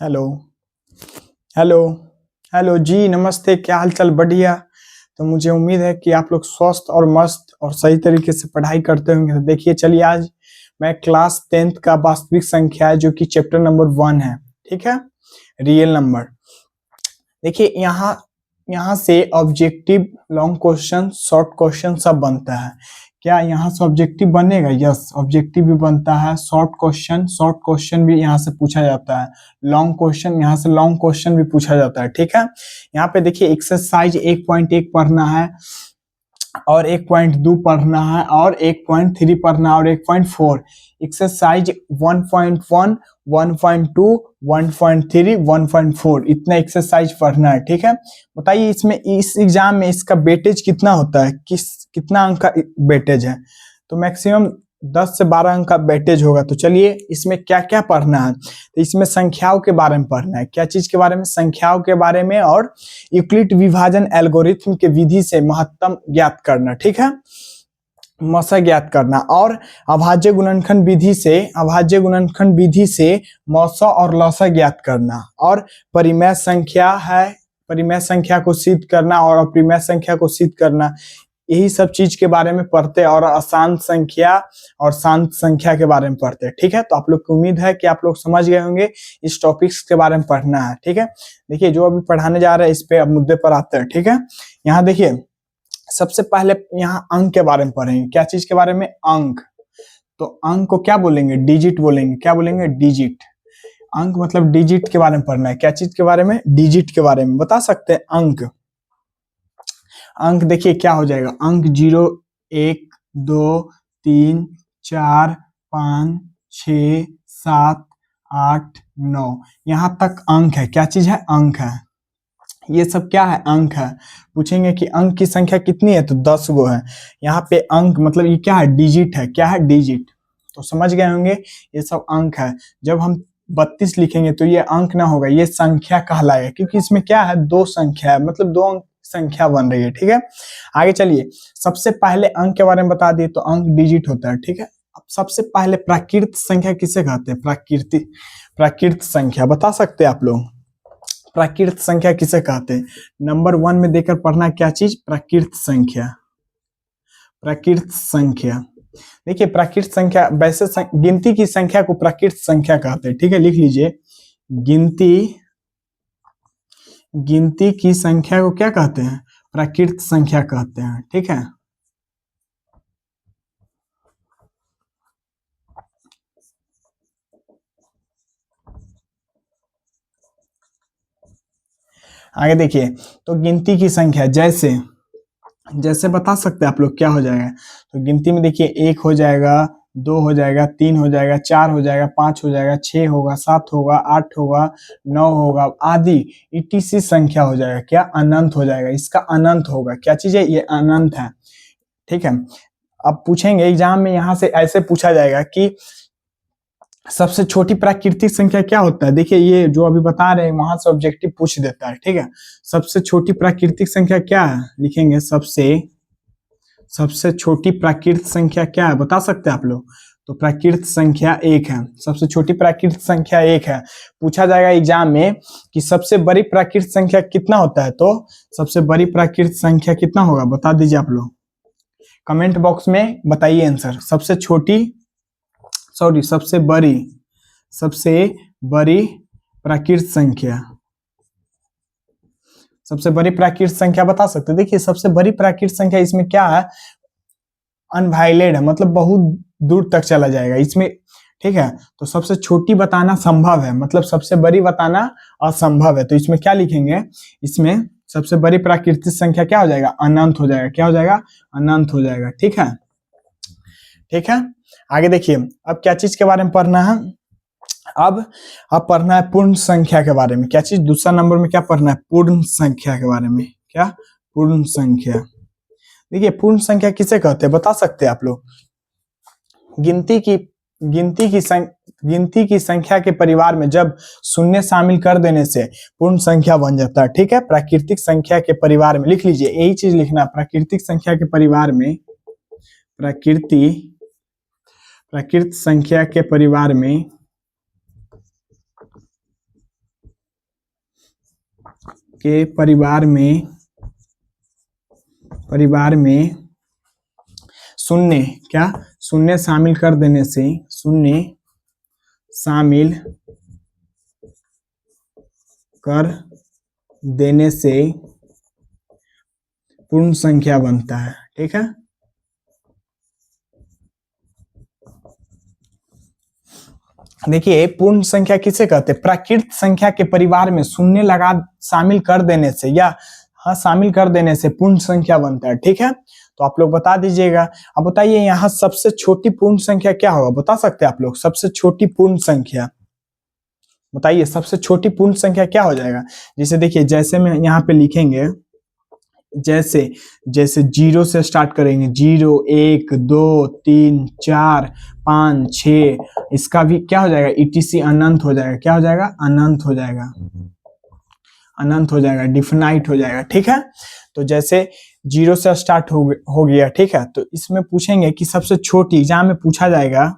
Hello. Hello. Hello जी, नमस्ते। क्या हाल चाल? बढ़िया। तो मुझे उम्मीद है कि आप लोग स्वस्थ और मस्त और सही तरीके से पढ़ाई करते होंगे। तो देखिए, चलिए आज मैं क्लास 10th का वास्तविक संख्या है जो कि चैप्टर नंबर 1 है। ठीक है, रियल नंबर। देखिए यहाँ यहाँ से objective, long question, short question सब बनता है। क्या यहाँ से ऑब्जेक्टिव बनेगा? यस, ऑब्जेक्टिव भी बनता है। शॉर्ट क्वेश्चन भी यहाँ से पूछा जाता है। लॉन्ग क्वेश्चन, यहाँ से लॉन्ग क्वेश्चन भी पूछा जाता है। ठीक है, यहाँ पे देखिए एक्सरसाइज 1.1 पढ़ना है और 1.2 पढ़ना है और 1.3 पढ़ना है और 1.4। एक्सरसाइज 1.1, 1.2, 1.3, 1.4 इतना एक्सरसाइज पढ़ना है। ठीक है, बताइए इसमें, इस एग्जाम में इसका वेटेज कितना होता है? कितना अंक का वेटेज है? तो मैक्सिमम 10 से 12 अंक का वेटेज होगा। तो चलिए इसमें क्या क्या पढ़ना है। तो इसमें संख्याओं के बारे में पढ़ना है। क्या चीज के बारे में? संख्याओं के बारे में और यूक्लिड विभाजन एल्गोरिथम के विधि से महत्तम ज्ञात करना। ठीक है, मसा ज्ञात करना और अभाज्य गुणनखंड विधि से मौसा और लसा ज्ञात करना और परिमेय संख्या है, परिमेय संख्या को सिद्ध करना और अपरिमेय संख्या को सिद्ध करना। यही सब चीज के बारे में पढ़ते हैं और अशांत संख्या और शांत संख्या के बारे में पढ़ते हैं। ठीक है, तो आप लोग को उम्मीद है कि आप लोग समझ गए होंगे इस टॉपिक्स के बारे में पढ़ना है। ठीक है, देखिए जो अभी पढ़ाने जा रहे हैं इस पे अब मुद्दे पर आते हैं। ठीक है, यहाँ देखिए सबसे पहले यहाँ अंक के बारे में पढ़ेंगे। क्या चीज के बारे में? अंक। तो अंक को क्या बोलेंगे? डिजिट बोलेंगे। क्या बोलेंगे? डिजिट। अंक मतलब डिजिट के बारे में पढ़ना है। क्या चीज के बारे में? डिजिट के बारे में। बता सकते हैं अंक? अंक देखिए क्या हो जाएगा। अंक 0, 1, 2, 3, 4, 5, 6, 7, 8, 9 यहाँ तक अंक है। क्या चीज है? अंक है। ये सब क्या है? अंक है। पूछेंगे कि अंक की संख्या कितनी है? तो 10 गो है। यहाँ पे अंक मतलब ये क्या है? डिजिट है। क्या है? डिजिट। तो समझ गए होंगे ये सब अंक है। जब हम 32 लिखेंगे तो ये अंक ना होगा, ये संख्या कहलाएगा, क्योंकि इसमें क्या है? दो संख्या है, मतलब दो अंक संख्या बन रही है। ठीक है, आगे चलिए। सबसे पहले अंक के बारे में बता दिए तो अंक डिजिट होता है। ठीक है, अब सबसे पहले प्राकृत संख्या किसे कहते हैं? प्राकृत संख्या बता सकते हैं आप लोग? प्राकृत संख्या किसे कहते हैं? नंबर 1 में देकर पढ़ना क्या चीज? प्राकृत संख्या। प्राकृत संख्या देखिए, प्राकृत संख्या वैसे गिनती की संख्या को प्राकृत संख्या कहते हैं। ठीक है, लिख लीजिए। गिनती की संख्या को क्या कहते हैं? प्राकृत संख्या कहते हैं। ठीक है, आगे देखिए। तो गिनती की संख्या जैसे जैसे बता सकते हैं आप लोग क्या हो जाएगा? तो गिनती में देखिए 1 हो जाएगा, 2 हो जाएगा, 3 हो जाएगा, 4 हो जाएगा, 5 हो जाएगा, 6 होगा, 7 होगा, 8 होगा, 9 होगा आदि ईटीसी संख्या हो जाएगा। क्या? अनंत हो जाएगा। इसका अनंत होगा। क्या चीज है? ये अनंत है। ठीक है, अब पूछेंगे एग्जाम में, यहाँ से ऐसे पूछा जाएगा कि सबसे छोटी प्राकृतिक संख्या क्या होता है? देखिए ये जो अभी बता रहे हैं वहां से ऑब्जेक्टिव पूछ देता है। ठीक है, सबसे छोटी प्राकृतिक संख्या क्या है? लिखेंगे सबसे छोटी प्राकृत संख्या क्या है? बता सकते हैं आप लोग? तो प्राकृत संख्या 1 है। सबसे छोटी प्राकृत संख्या 1 है। पूछा जाएगा एग्जाम में कि सबसे बड़ी प्राकृत संख्या कितना होता है? तो सबसे बड़ी प्राकृत संख्या कितना होगा? बता दीजिए आप लोग, कमेंट बॉक्स में बताइए आंसर। सबसे बड़ी प्राकृत संख्या, सबसे बड़ी प्राकृत संख्या बता सकते हैं? देखिए सबसे बड़ी प्राकृत संख्या इसमें क्या है? अनवाइलेड है, मतलब बहुत दूर तक चला जाएगा इसमें। ठीक है, तो सबसे छोटी बताना संभव है, मतलब सबसे बड़ी बताना असंभव है। तो इसमें क्या लिखेंगे? इसमें सबसे बड़ी प्राकृतिक संख्या क्या हो जाएगा? अनंत हो जाएगा। क्या हो जाएगा? अनंत हो जाएगा। ठीक है, ठीक है, आगे देखिए। अब क्या चीज के बारे में पढ़ना है? अब पढ़ना है पूर्ण संख्या के बारे में। क्या चीज? दूसरा नंबर में क्या पढ़ना है? पूर्ण संख्या के बारे में। क्या? पूर्ण संख्या। देखिए पूर्ण संख्या किसे कहते हैं? बता सकते हैं आप लोग? गिनती की संख्या के परिवार में जब शून्य शामिल कर देने से पूर्ण संख्या बन जाता है। ठीक है, प्राकृतिक संख्या के परिवार में लिख लीजिए, यही चीज लिखना। प्राकृतिक संख्या के परिवार में, प्राकृत संख्या के परिवार में के परिवार में शून्य शून्य शामिल कर देने से पूर्ण संख्या बनता है। ठीक है, देखिए पूर्ण संख्या किसे कहते हैं? प्राकृत संख्या के परिवार में शून्य शामिल कर देने से शामिल कर देने से पूर्ण संख्या बनता है। ठीक है, तो आप लोग बता दीजिएगा। अब बताइए यहाँ सबसे छोटी पूर्ण संख्या क्या होगा, बता सकते हैं आप लोग? सबसे छोटी पूर्ण संख्या बताइए, सबसे छोटी पूर्ण संख्या क्या हो जाएगा? जैसे देखिए, जैसे में यहाँ पे लिखेंगे, जैसे 0 से स्टार्ट करेंगे, 0 1 2 3 4 5 6, इसका भी क्या हो जाएगा? ETC अनंत हो जाएगा। क्या हो जाएगा? अनंत हो जाएगा, अनंत हो जाएगा, डिफिनाइट हो जाएगा। ठीक है, तो जैसे 0 से स्टार्ट हो गया। ठीक है, तो इसमें पूछेंगे कि सबसे छोटी, एग्जाम में पूछा जाएगा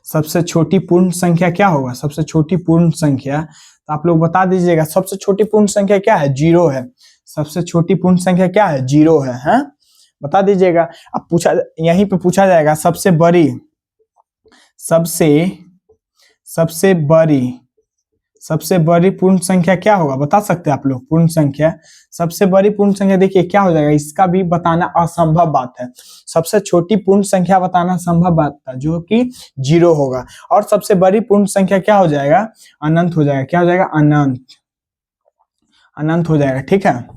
सबसे छोटी पूर्ण संख्या क्या होगा? सबसे छोटी पूर्ण संख्या, तो आप लोग बता दीजिएगा। सबसे छोटी पूर्ण संख्या क्या है? 0 है। सबसे छोटी पूर्ण संख्या क्या है? 0 है, हैं? बता दीजिएगा। अब यहीं पे पूछा जाएगा सबसे बड़ी पूर्ण संख्या क्या होगा? बता सकते हैं आप लोग? पूर्ण संख्या, सबसे बड़ी पूर्ण संख्या देखिए क्या हो जाएगा? इसका भी बताना असंभव बात है। सबसे छोटी पूर्ण संख्या बताना संभव बात है, जो कि 0 होगा। और सबसे बड़ी पूर्ण संख्या क्या हो जाएगा? अनंत हो जाएगा। क्या हो जाएगा? अनंत हो जाएगा। ठीक है,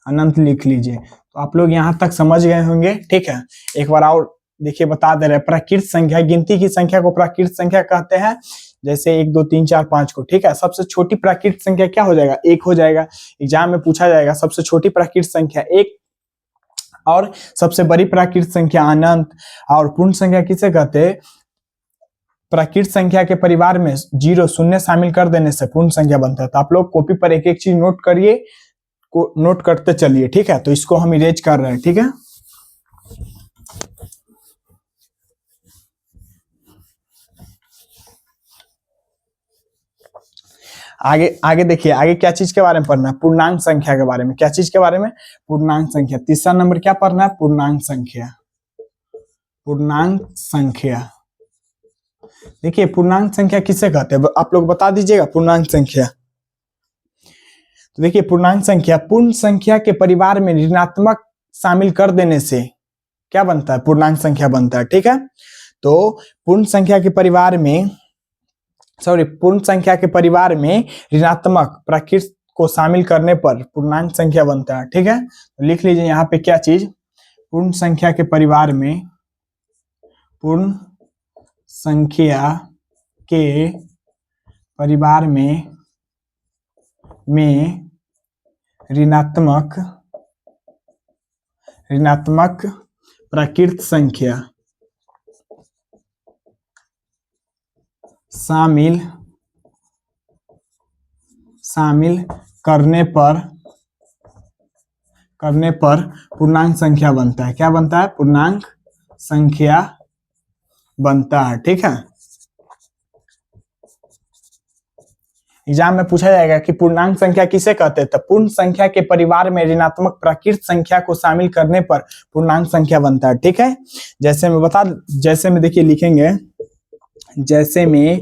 अनंत लिख लीजिए। तो आप लोग यहाँ तक समझ गए होंगे। ठीक है, एक बार और देखिए, बता दे रहे हैं। प्राकृत संख्या, गिनती की संख्या को प्राकृत संख्या कहते हैं, जैसे 1 2 3 4 5 को। ठीक है, सबसे छोटी प्राकृत संख्या क्या हो जाएगा? 1 हो जाएगा। एग्जाम में पूछा जाएगा सबसे छोटी प्राकृत संख्या 1, और सबसे बड़ी प्राकृत संख्या अनंत। और पूर्ण संख्या किसे कहते हैं? प्राकृत संख्या के परिवार में 0 शून्य शामिल कर देने से पूर्ण संख्या बनता है। तो आप लोग कॉपी पर एक एक चीज नोट करिए, नोट करते चलिए। ठीक है, तो इसको हम इरेज कर रहे हैं। ठीक है, आगे देखिए, आगे क्या चीज के बारे में पढ़ना है? पूर्णांक संख्या के बारे में। क्या चीज के बारे में? पूर्णांक संख्या। तीसरा नंबर क्या पढ़ना है? पूर्णांक संख्या। पूर्णांक संख्या, देखिए पूर्णांक संख्या किसे कहते हैं? आप लोग बता दीजिएगा। पूर्णांक संख्या, तो देखिए पूर्णांक संख्या पूर्ण संख्या के परिवार में ऋणात्मक शामिल कर देने से क्या बनता है? पूर्णांक संख्या बनता है। ठीक है, तो पूर्ण संख्या के परिवार में ऋणात्मक प्राकृत को शामिल करने पर पूर्णांक संख्या बनता है। ठीक है, तो लिख लीजिए यहाँ पे क्या चीज? पूर्ण संख्या के परिवार में ऋणात्मक प्राकृत संख्या शामिल करने पर पूर्णांक संख्या बनता है। क्या बनता है? पूर्णांक संख्या बनता है। ठीक है, एग्जाम में पूछा जाएगा कि पूर्णांक संख्या किसे कहते हैं? तो पूर्ण संख्या के परिवार में ऋणात्मक प्राकृत संख्या को शामिल करने पर पूर्णांक संख्या बनता है। ठीक है, जैसे में देखिए लिखेंगे, जैसे में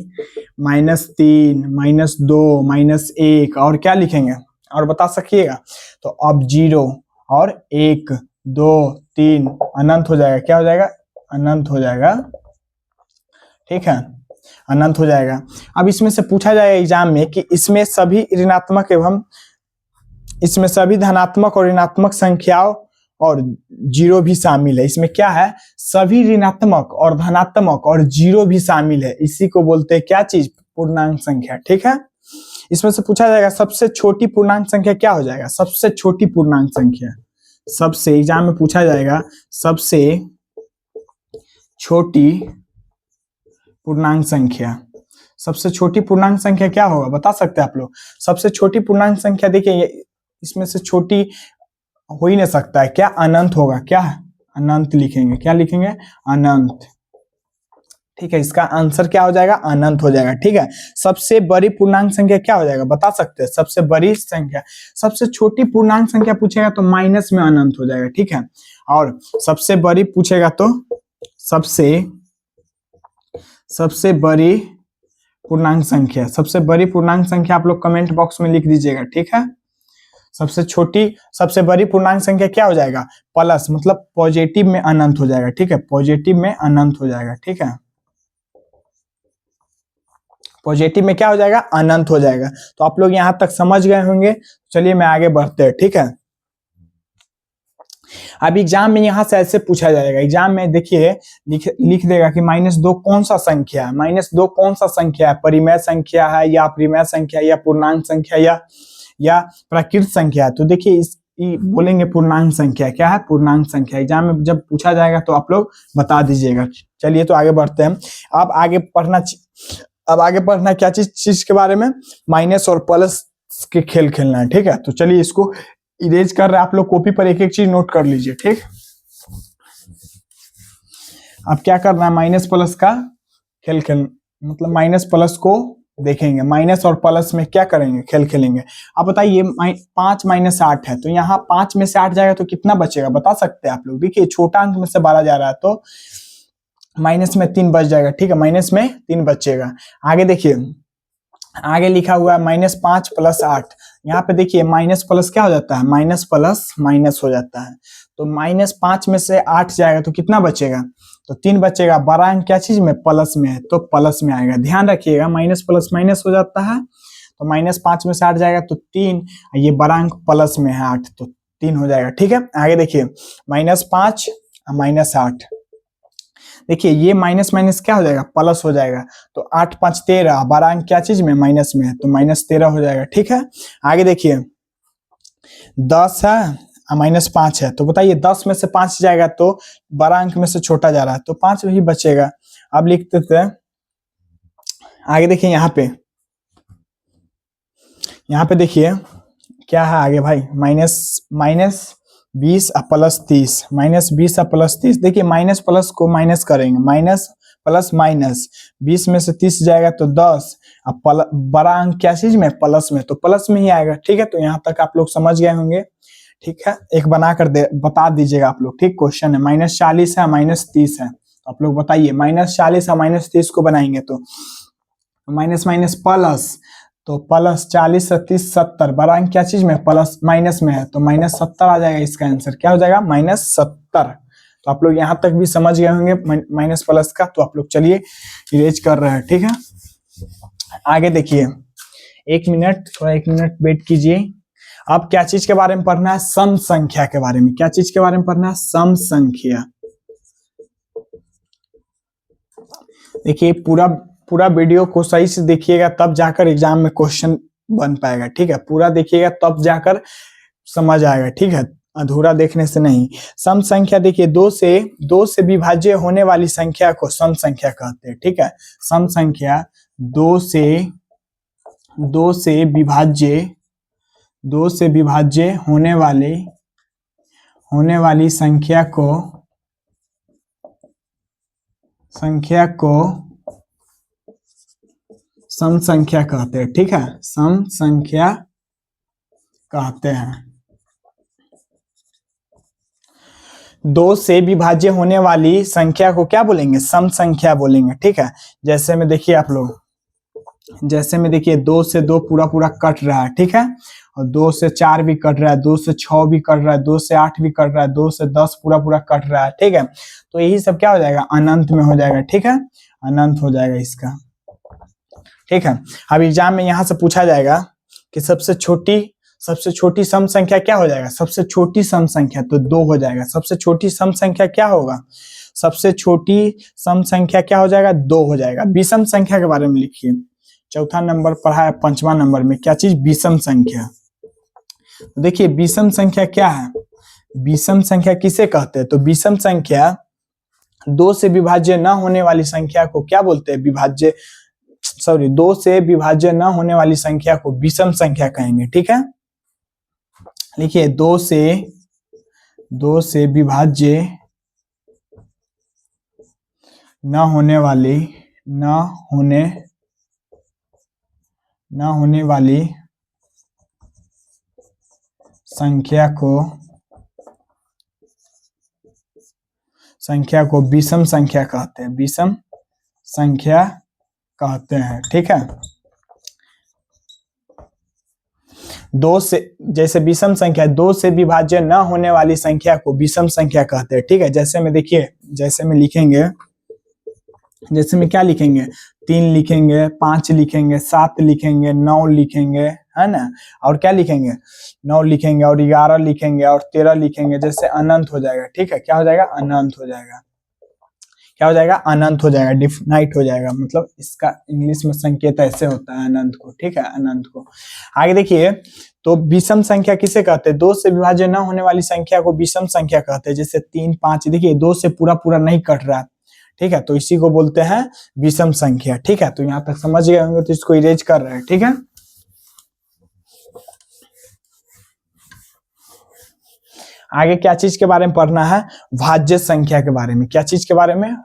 -3 -2 -1, और क्या लिखेंगे और बता सकिएगा? तो अब 0 और 1 2 3 अनंत हो जाएगा। क्या हो जाएगा? अनंत हो जाएगा। ठीक है, अनंत हो जाएगा। अब इसमें से पूछा जाएगा एग्जाम में कि इसमें सभी धनात्मक और ऋणात्मक संख्याओं और 0 भी शामिल है। इसमें क्या है? सभी ऋणात्मक और धनात्मक और 0 भी शामिल है। इसी को बोलते हैं क्या चीज? पूर्णांक संख्या। ठीक है, इसमें से पूछा जाएगा सबसे छोटी पूर्णांक संख्या क्या हो जाएगा? सबसे छोटी पूर्णांक संख्या, सबसे एग्जाम में पूछा जाएगा सबसे छोटी पूर्णांक संख्या। सबसे छोटी पूर्णांक संख्या क्या होगा? बता सकते हैं आप लोग? सबसे छोटी पूर्णांक संख्या देखिए, इसमें से छोटी हो ही नहीं सकता है। क्या? अनंत होगा। क्या? अनंत लिखेंगे। क्या लिखेंगे? अनंत। ठीक है, इसका आंसर क्या हो जाएगा, अनंत हो जाएगा। ठीक है, सबसे बड़ी पूर्णांक संख्या क्या हो जाएगा, बता सकते हैं सबसे बड़ी संख्या। सबसे छोटी पूर्णांक संख्या पूछेगा तो माइनस में अनंत हो जाएगा। ठीक है, और सबसे बड़ी पूछेगा तो सबसे बड़ी पूर्णांक संख्या, सबसे बड़ी पूर्णांक संख्या आप लोग कमेंट बॉक्स में लिख दीजिएगा। ठीक है, सबसे बड़ी पूर्णांक संख्या क्या हो जाएगा, प्लस, मतलब पॉजिटिव में अनंत हो जाएगा। ठीक है, पॉजिटिव में अनंत हो जाएगा। ठीक है, पॉजिटिव में क्या हो जाएगा, अनंत हो जाएगा। तो आप लोग यहां तक समझ गए होंगे। चलिए मैं आगे बढ़ते हैं। ठीक है, अब एग्जाम में यहां से ऐसे पूछा जाएगा, एग्जाम में देखिए लिख देगा कि -2 कौन सा संख्या है, -2 कौन सा संख्या है, परिमेय संख्या है या अपरिमेय संख्या या पूर्णांक संख्या या प्राकृत संख्या है। तो देखिए बोलेंगे पूर्णांक संख्या। क्या है, पूर्णांक संख्या। एग्जाम में जब पूछा जाएगा तो आप लोग बता दीजिएगा। चलिए तो आगे बढ़ते हैं। अब आगे पढ़ना क्या चीज के बारे में, माइनस और प्लस के खेल खेलना है। ठीक है, तो चलिए इसको इरेज कर रहे हैं, आप लोग कॉपी पर एक एक चीज नोट कर लीजिए। ठीक, अब क्या करना है, माइनस प्लस का खेल मतलब माइनस प्लस को देखेंगे, माइनस और प्लस में क्या करेंगे, खेल खेलेंगे। अब बताइए 5 - 8 है, तो यहाँ 5 में से 8 जाएगा तो कितना बचेगा, बता सकते हैं आप लोग। देखिए छोटा अंक में से 12 जा रहा है तो माइनस में 3 बच जाएगा। ठीक है, माइनस में 3 बचेगा। आगे देखिए, आगे लिखा हुआ है -5 + 8। यहाँ पे देखिए माइनस प्लस क्या हो जाता है, माइनस प्लस माइनस हो जाता है। तो -5 में से 8 जाएगा तो कितना बचेगा, तो 3 बचेगा। बड़ा अंक क्या चीज में, प्लस में है, तो प्लस में आएगा। ध्यान रखिएगा, माइनस प्लस माइनस हो जाता है। तो -5 में से 8 जाएगा तो 3, ये बड़ा अंक प्लस में है 8, तो 3 हो जाएगा। ठीक है, आगे देखिए -5 -8, देखिए ये माइनस माइनस क्या हो जाएगा, प्लस हो जाएगा। तो 8 5 13, बड़ा अंक क्या चीज में, माइनस में है, तो -13 हो जाएगा। ठीक है, आगे देखिए 10 है -5 है, तो बताइए 10 में से 5 जाएगा तो बड़ा अंक में से छोटा जा रहा है, तो 5 ही बचेगा। अब लिख देते हैं। आगे देखिए यहाँ पे देखिए क्या है आगे भाई, -20 + 30, -20 + 30। देखिए माइनस प्लस को माइनस करेंगे, माइनस प्लस माइनस, 20 में से 30 जाएगा तो 10। अब बड़ा अंक क्या चीज में, प्लस में, तो प्लस में ही आएगा। ठीक है, तो यहाँ तक आप लोग समझ गए होंगे। ठीक है, एक बना कर बता दीजिएगा आप लोग। ठीक, क्वेश्चन है -40 है -30 है, तो आप लोग बताइए -40 और -30 को बनाएंगे तो माइनस माइनस प्लस, तो प्लस 40 से 30 70, बड़ा अंक क्या चीज में, प्लस माइनस में है, तो -70 आ जाएगा। इसका आंसर क्या हो जाएगा, -70। तो आप लोग यहाँ तक भी समझ गए होंगे माइनस प्लस का। तो आप लोग चलिए इरेज कर रहे हैं। ठीक है, आगे देखिए 1 मिनट, थोड़ा 1 मिनट वेट कीजिए। अब क्या चीज के बारे में पढ़ना है, सम संख्या के बारे में। क्या चीज के बारे में पढ़ना है, सम संख्या। देखिए पूरा वीडियो को सही से देखिएगा, तब जाकर एग्जाम में क्वेश्चन बन पाएगा। ठीक है, पूरा देखिएगा तब जाकर समझ आएगा। ठीक है, अधूरा देखने से नहीं। सम संख्या देखिए, 2 से विभाज्य होने वाली संख्या को सम संख्या कहते हैं। ठीक है, सम संख्या 2 से विभाज्य होने वाली संख्या को सम संख्या कहते हैं। ठीक है, सम संख्या कहते हैं। 2 से विभाज्य होने वाली संख्या को क्या बोलेंगे, सम संख्या बोलेंगे। ठीक है, जैसे में देखिए आप लोग, जैसे में देखिए 2 से 2 पूरा कट रहा है। ठीक है, और 2 से 4 भी कट रहा है, 2 से 6 भी कट रहा है, 2 से 8 भी कट रहा है, 2 से 10 पूरा कट रहा है। ठीक है, तो यही सब क्या हो जाएगा, अनंत में हो जाएगा। ठीक है, अनंत हो जाएगा इसका। ठीक है, अब एग्जाम में यहां से पूछा जाएगा कि सबसे छोटी सम संख्या क्या हो जाएगा, सबसे छोटी सम संख्या तो 2 हो जाएगा। सबसे छोटी सम संख्या क्या होगा, सबसे छोटी सम संख्या क्या हो जाएगा, 2 हो जाएगा। विषम संख्या के बारे में लिखिए, चौथा नंबर पढ़ा है, 5वां नंबर में क्या चीज, विषम संख्या। देखिए विषम संख्या क्या है, विषम संख्या किसे कहते हैं, तो विषम संख्या 2 से विभाज्य न होने वाली संख्या को क्या बोलते हैं, 2 से विभाज्य न होने वाली संख्या को विषम संख्या कहेंगे। ठीक है, लिखिए 2 से विभाज्य न होने वाली न होने न होने वाली संख्या को विषम संख्या कहते हैं, विषम संख्या कहते हैं। ठीक है, दो से, जैसे विषम संख्या, दो से विभाज्य न होने वाली संख्या को विषम संख्या कहते हैं। ठीक है, जैसे में देखिए, जैसे में लिखेंगे, जैसे में क्या लिखेंगे, 3 लिखेंगे, 5 लिखेंगे, 7 लिखेंगे, 9 लिखेंगे, है ना, और क्या लिखेंगे, 9 लिखेंगे और 11 लिखेंगे और 13 लिखेंगे, जैसे अनंत हो जाएगा। ठीक है, क्या हो जाएगा, अनंत हो जाएगा, क्या हो जाएगा, अनंत हो जाएगा, डिफिनाइट हो जाएगा, मतलब इसका इंग्लिश में संकेत ऐसे होता है अनंत को। ठीक है, अनंत को। आगे देखिए, तो विषम संख्या किसे कहते हैं, दो से विभाज्य न होने वाली संख्या को विषम संख्या कहते हैं। जैसे 3, 5, देखिए 2 से पूरा पूरा नहीं कट रहा है। ठीक है, तो इसी को बोलते हैं विषम संख्या। ठीक है, तो यहाँ तक समझ गए होंगे, तो इसको इरेज कर रहे हैं। ठीक है, आगे क्या चीज के बारे में पढ़ना है, भाज्य संख्या के बारे में। क्या चीज के बारे में,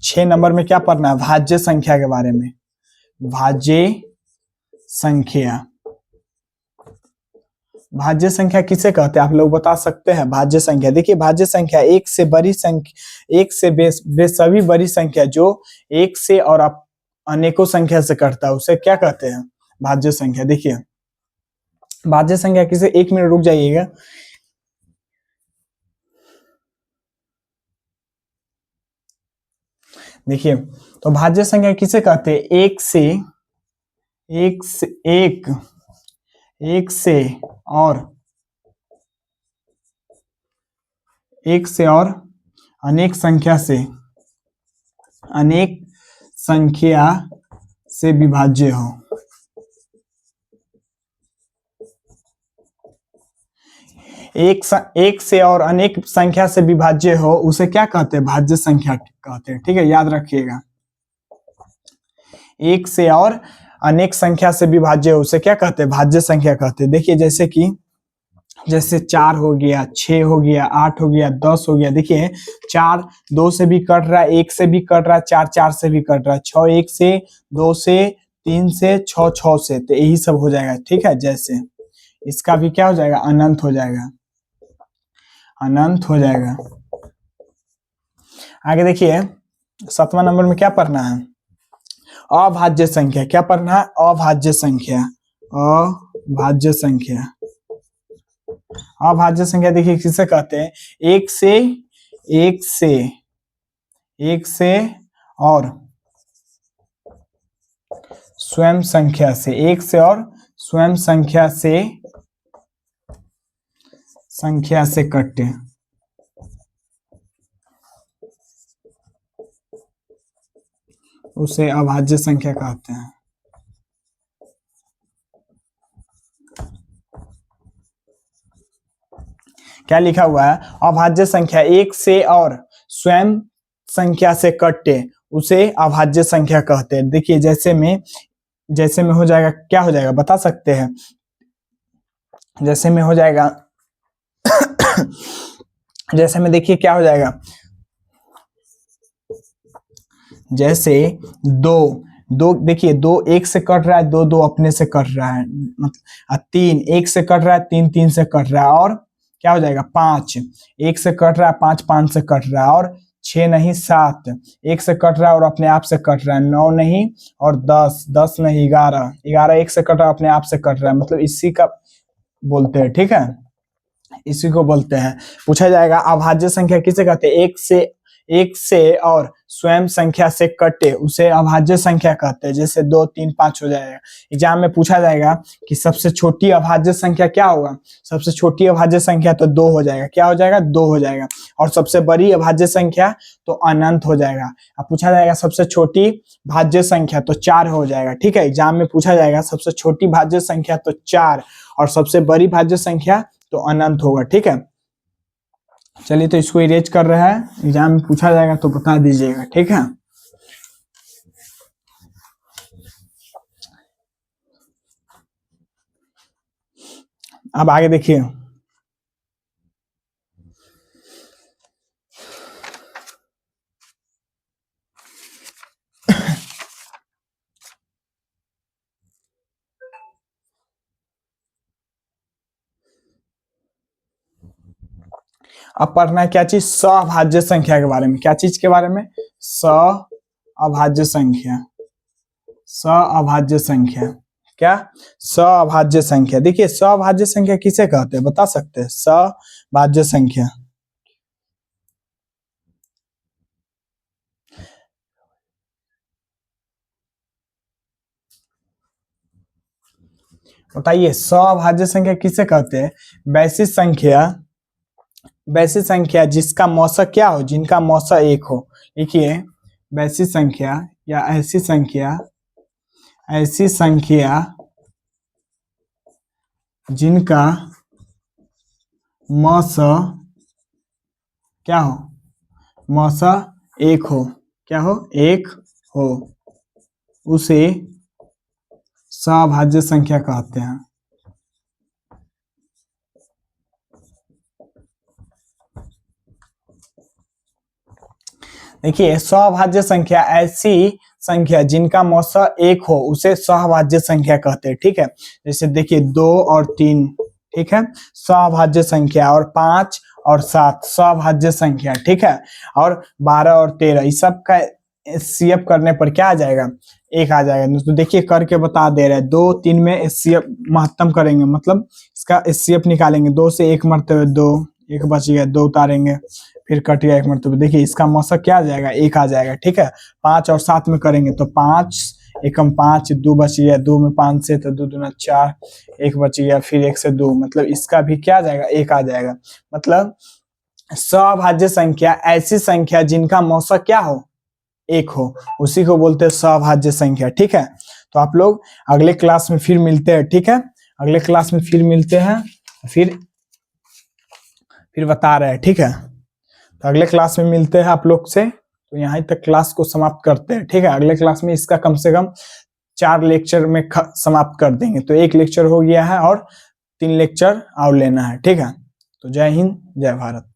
6 नंबर में क्या पढ़ना है, भाज्य संख्या के बारे में। भाज्य संख्या, भाज्य संख्या किसे कहते हैं, आप लोग बता सकते हैं। भाज्य संख्या, देखिए भाज्य संख्या एक से बड़ी संख्या, एक से बेसभी बड़ी संख्या जो एक से और अनेकों संख्या से कटता है, उसे क्या कहते हैं, भाज्य संख्या। देखिए भाज्य संख्या किसे, 1 मिनट रुक जाइएगा। देखिए, तो भाज्य संख्या किसे कहते हैं, एक से और एक से और अनेक संख्या से विभाज्य हो। एक से और अनेक संख्या से विभाज्य हो, उसे क्या कहते हैं, भाज्य संख्या कहते हैं। ठीक है, याद रखिएगा, एक से और अनेक संख्या से विभाज्य हो, उसे क्या कहते हैं, भाज्य संख्या कहते हैं। देखिए जैसे कि, जैसे 4 हो गया, 6 हो गया, 8 हो गया, 10 हो गया। देखिए 4 2 से भी कट रहा है, 1 से भी कट रहा है, 4 4 से भी कट रहा है, 6 1 से, 2 से, 3 से, 6 6 से, तो यही सब हो जाएगा। ठीक है, जैसे इसका भी क्या हो जाएगा, अनंत हो जाएगा, अनंत हो जाएगा। आगे देखिए 7वां नंबर में क्या पढ़ना है, अभाज्य संख्या। क्या पढ़ना है, अभाज्य संख्या। अभाज्य संख्या, अभाज्य संख्या देखिए किसे कहते हैं, एक से और स्वयं संख्या से, एक से और स्वयं संख्या से कटे, उसे अभाज्य संख्या कहते हैं। क्या लिखा हुआ है, अभाज्य संख्या एक से और स्वयं संख्या से कटे, उसे अभाज्य संख्या कहते हैं। देखिए जैसे में हो जाएगा, क्या हो जाएगा बता सकते हैं, जैसे में हो जाएगा जैसे में देखिए क्या हो जाएगा, जैसे 2 देखिए 2 1 से कट रहा है, 2 2 अपने से कट रहा है, मतलब 3 1 से कट रहा है, 3 3 से कट रहा है, और क्या हो जाएगा 5 1 से कट रहा है, 5 5 से कट रहा है, और 6 नहीं 7 1 से कट रहा है और अपने आप से कट रहा है, 9 नहीं और 10 10 नहीं 11 11 1 से कट रहा है, अपने आप से कट रहा है, मतलब इसी का बोलते हैं। ठीक है, इसी को बोलते हैं। पूछा जाएगा अभाज्य संख्या किसे कहते हैं, एक से और स्वयं संख्या से कटे, उसे अभाज्य संख्या कहते हैं। जैसे 2 3 5 हो जाएगा। एग्जाम में पूछा जाएगा कि सबसे छोटी अभाज्य संख्या क्या होगा, सबसे छोटी अभाज्य संख्या तो 2 हो जाएगा, क्या हो जाएगा 2 हो जाएगा, और सबसे बड़ी अभाज्य संख्या तो अनंत हो जाएगा। अब पूछा जाएगा सबसे छोटी भाज्य संख्या तो 4 हो जाएगा। ठीक है, एग्जाम में पूछा जाएगा सबसे छोटी भाज्य संख्या तो 4 और सबसे बड़ी भाज्य संख्या तो अनंत होगा। ठीक है, चलिए तो इसको इरेज कर रहे हैं, एग्जाम में पूछा जाएगा तो बता दीजिएगा। ठीक है, अब आगे देखिए, अब पढ़ना है क्या चीज, सअभाज्य संख्या के बारे में। क्या चीज के बारे में, सअभाज्य संख्या। सअभाज्य संख्या क्या, सअभाज्य संख्या। देखिए सअभाज्य संख्या किसे कहते हैं बता सकते हैं, सअभाज्य संख्या। बताइए सअभाज्य संख्या किसे कहते हैं, वैसी संख्या, वैसी संख्या जिसका मौसा क्या हो, जिनका मौसा एक हो। देखिए वैसी संख्या या ऐसी संख्या, ऐसी संख्या जिनका मौसा क्या हो, मौसा एक हो, क्या हो, एक हो, उसे सअभाज्य संख्या कहते हैं। देखिए सअभाज्य संख्या ऐसी संख्या जिनका मौसा एक हो उसे सअभाज्य संख्या कहते हैं। ठीक है, जैसे देखिए 2 और 3, ठीक है, सअभाज्य संख्या। और 5 और 7 सअभाज्य संख्या। ठीक है, और 12 और 13 इस सब का एचसीएफ करने पर क्या आ जाएगा, एक आ जाएगा। तो देखिए करके बता दे रहे हैं, 2 3 में एचसीएफ महत्तम करेंगे, मतलब इसका एचसीएफ निकालेंगे। 2 से 1 मरते 2, एक बच गया, 2 उतारेंगे, फिर कट गया 1 मरतबा। देखिए इसका मौसा क्या आ जाएगा, एक आ जाएगा। ठीक है, 5 और 7 में करेंगे तो 5 एकम 5, 2 बच गया, 2 में 5 से तो 2 दूना 4, 1 बच गया, फिर 1 से 2, मतलब इसका भी क्या आ जाएगा, एक आ जाएगा। मतलब सअभाज्य संख्या ऐसी संख्या जिनका मौसा क्या हो, एक हो, उसी को बोलते हैं सअभाज्य संख्या। ठीक है, तो आप लोग अगले क्लास में फिर मिलते हैं। ठीक है, अगले क्लास में फिर मिलते हैं, फिर बता रहे हैं। ठीक है, तो अगले क्लास में मिलते हैं आप लोग से। तो यहाँ तक क्लास को समाप्त करते हैं। ठीक है, अगले क्लास में इसका कम से कम 4 लेक्चर में समाप्त कर देंगे। तो 1 लेक्चर हो गया है और 3 लेक्चर और लेना है। ठीक है, तो जय हिंद, जय भारत।